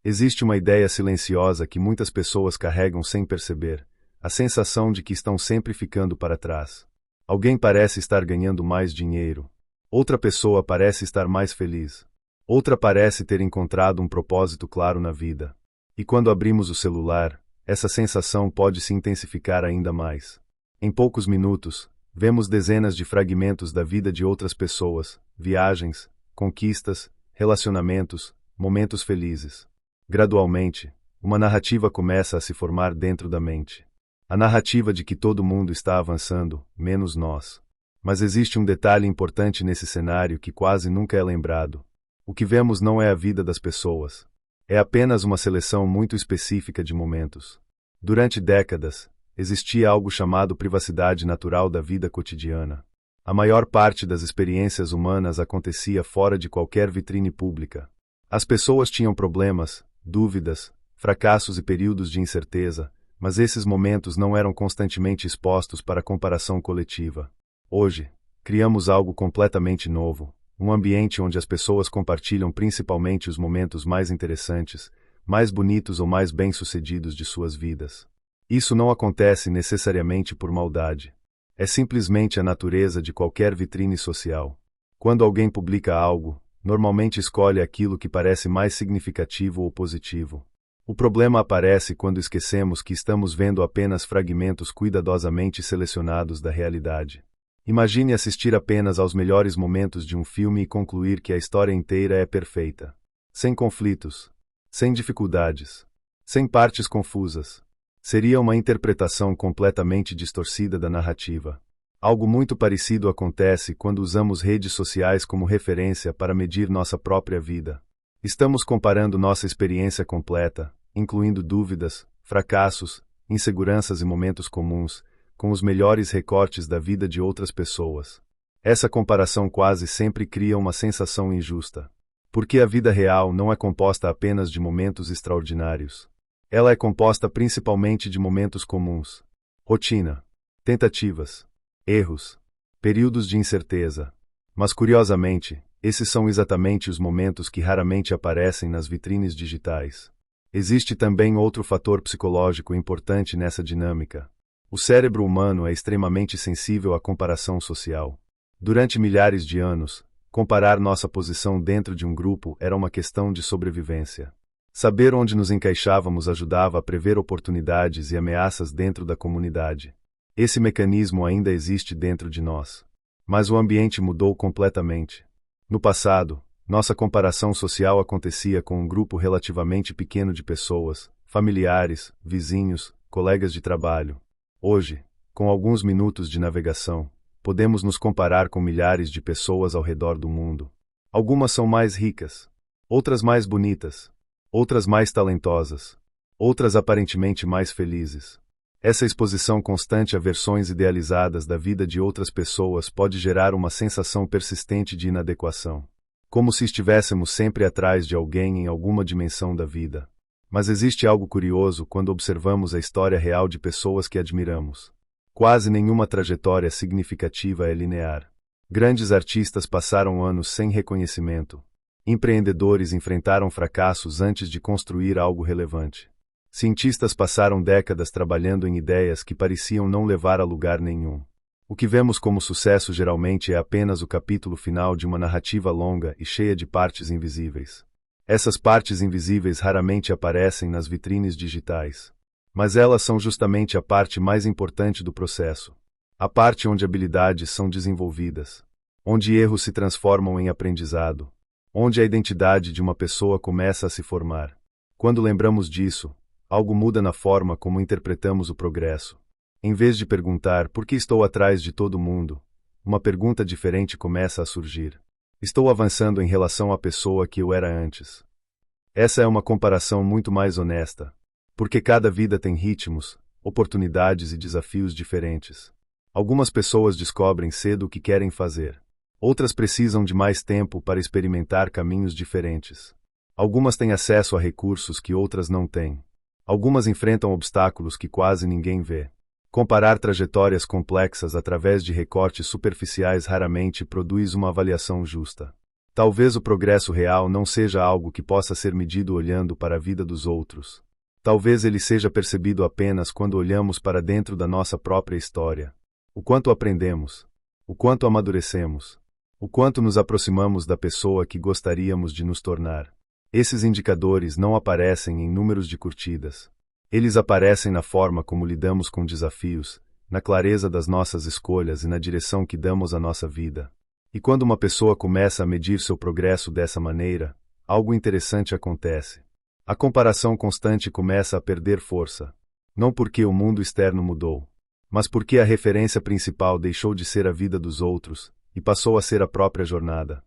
Existe uma ideia silenciosa que muitas pessoas carregam sem perceber, a sensação de que estão sempre ficando para trás. Alguém parece estar ganhando mais dinheiro. Outra pessoa parece estar mais feliz. Outra parece ter encontrado um propósito claro na vida. E quando abrimos o celular, essa sensação pode se intensificar ainda mais. Em poucos minutos, vemos dezenas de fragmentos da vida de outras pessoas, viagens, conquistas, relacionamentos, momentos felizes. Gradualmente, uma narrativa começa a se formar dentro da mente. A narrativa de que todo mundo está avançando, menos nós. Mas existe um detalhe importante nesse cenário que quase nunca é lembrado. O que vemos não é a vida das pessoas. É apenas uma seleção muito específica de momentos. Durante décadas, existia algo chamado privacidade natural da vida cotidiana. A maior parte das experiências humanas acontecia fora de qualquer vitrine pública. As pessoas tinham problemas, dúvidas, fracassos e períodos de incerteza, mas esses momentos não eram constantemente expostos para comparação coletiva. Hoje, criamos algo completamente novo, um ambiente onde as pessoas compartilham principalmente os momentos mais interessantes, mais bonitos ou mais bem-sucedidos de suas vidas. Isso não acontece necessariamente por maldade. É simplesmente a natureza de qualquer vitrine social. Quando alguém publica algo, normalmente escolhe aquilo que parece mais significativo ou positivo. O problema aparece quando esquecemos que estamos vendo apenas fragmentos cuidadosamente selecionados da realidade. Imagine assistir apenas aos melhores momentos de um filme e concluir que a história inteira é perfeita. Sem conflitos, sem dificuldades, sem partes confusas. Seria uma interpretação completamente distorcida da narrativa. Algo muito parecido acontece quando usamos redes sociais como referência para medir nossa própria vida. Estamos comparando nossa experiência completa, incluindo dúvidas, fracassos, inseguranças e momentos comuns, com os melhores recortes da vida de outras pessoas. Essa comparação quase sempre cria uma sensação injusta. Porque a vida real não é composta apenas de momentos extraordinários. Ela é composta principalmente de momentos comuns. Rotina, tentativas, erros, períodos de incerteza. Mas curiosamente, esses são exatamente os momentos que raramente aparecem nas vitrines digitais. Existe também outro fator psicológico importante nessa dinâmica. O cérebro humano é extremamente sensível à comparação social. Durante milhares de anos, comparar nossa posição dentro de um grupo era uma questão de sobrevivência. Saber onde nos encaixávamos ajudava a prever oportunidades e ameaças dentro da comunidade. Esse mecanismo ainda existe dentro de nós. Mas o ambiente mudou completamente. No passado, nossa comparação social acontecia com um grupo relativamente pequeno de pessoas, familiares, vizinhos, colegas de trabalho. Hoje, com alguns minutos de navegação, podemos nos comparar com milhares de pessoas ao redor do mundo. Algumas são mais ricas, outras mais bonitas, outras mais talentosas, outras aparentemente mais felizes. Essa exposição constante a versões idealizadas da vida de outras pessoas pode gerar uma sensação persistente de inadequação. Como se estivéssemos sempre atrás de alguém em alguma dimensão da vida. Mas existe algo curioso quando observamos a história real de pessoas que admiramos. Quase nenhuma trajetória significativa é linear. Grandes artistas passaram anos sem reconhecimento. Empreendedores enfrentaram fracassos antes de construir algo relevante. Cientistas passaram décadas trabalhando em ideias que pareciam não levar a lugar nenhum. O que vemos como sucesso geralmente é apenas o capítulo final de uma narrativa longa e cheia de partes invisíveis. Essas partes invisíveis raramente aparecem nas vitrines digitais. Mas elas são justamente a parte mais importante do processo. A parte onde habilidades são desenvolvidas. Onde erros se transformam em aprendizado. Onde a identidade de uma pessoa começa a se formar. Quando lembramos disso, algo muda na forma como interpretamos o progresso. Em vez de perguntar por que estou atrás de todo mundo, uma pergunta diferente começa a surgir. Estou avançando em relação à pessoa que eu era antes. Essa é uma comparação muito mais honesta, porque cada vida tem ritmos, oportunidades e desafios diferentes. Algumas pessoas descobrem cedo o que querem fazer. Outras precisam de mais tempo para experimentar caminhos diferentes. Algumas têm acesso a recursos que outras não têm. Algumas enfrentam obstáculos que quase ninguém vê. Comparar trajetórias complexas através de recortes superficiais raramente produz uma avaliação justa. Talvez o progresso real não seja algo que possa ser medido olhando para a vida dos outros. Talvez ele seja percebido apenas quando olhamos para dentro da nossa própria história. O quanto aprendemos, o quanto amadurecemos, o quanto nos aproximamos da pessoa que gostaríamos de nos tornar. Esses indicadores não aparecem em números de curtidas. Eles aparecem na forma como lidamos com desafios, na clareza das nossas escolhas e na direção que damos à nossa vida. E quando uma pessoa começa a medir seu progresso dessa maneira, algo interessante acontece. A comparação constante começa a perder força. Não porque o mundo externo mudou, mas porque a referência principal deixou de ser a vida dos outros e passou a ser a própria jornada.